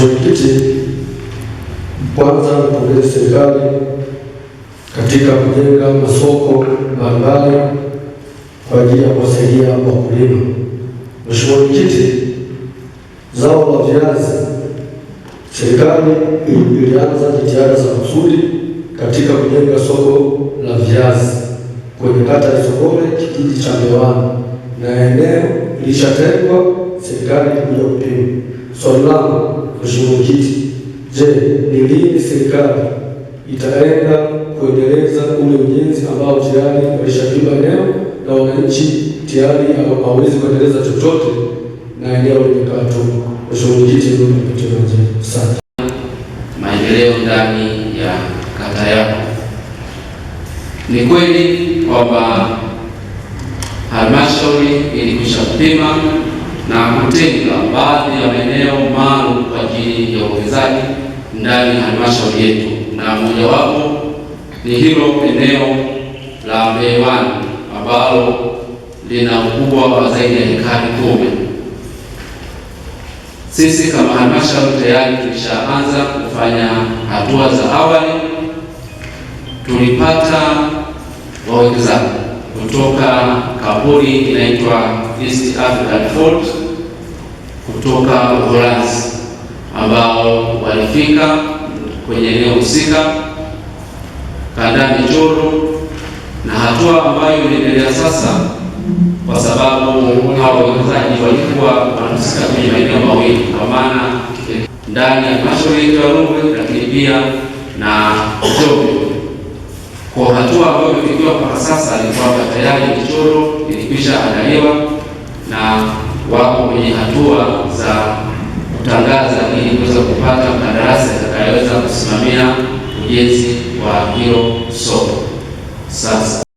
Mwenyekiti, kwanza nipongeze serikali katika kujenga masoko mbalimbali kwa ajili ya kuwasaidia wakulima. Mheshimiwa Mwenyekiti, zao la viazi, serikali ilianza jitihada za kusudi katika kujenga soko la viazi kwenye kata ya Isogole, kijiji cha Mbewani, na eneo lishatengwa, serikali kuja kupima. Swali langu Mheshimiwa Mwenyekiti, je, ni lini serikali itaenda kuendeleza ule ujenzi ambao tayari walishapima eneo na wananchi tayari hawawezi kuendeleza chochote na eneo limekaa tu? Mheshimiwa Mwenyekiti, asante. Maendeleo ndani ya kata yako. Ni kweli kwamba halmashauri ilikwisha kupima na kutenga baadhi ya maeneo maalum kwa ajili ya uwekezaji ndani ya halmashauri yetu, na mojawapo ni hilo eneo la Mbewani ambalo lina ukubwa wa zaidi ya ekari 10. Sisi kama halmashauri tayari tulishaanza kufanya hatua za awali. Tulipata wawekezaji kutoka kampuni inaitwa East African Food kutoka Uholanzi ambao walifika kwenye eneo husika kanda Michoro, na hatua ambayo inaendelea sasa, kwa sababu hao wawekezaji walikuwa wanahusika kwenye maeneo mawili, kwa maana ndani ya halmashauri ya Rungwe, lakini pia na Njombe. Kwa hatua ambayo imefikiwa mpaka sasa ni kwamba tayari michoro ilikwisha andaliwa na wako kwenye hatua za kutangaza ili kuweza kupata mkandarasi atakayeweza kusimamia ujenzi wa hilo soko sasa.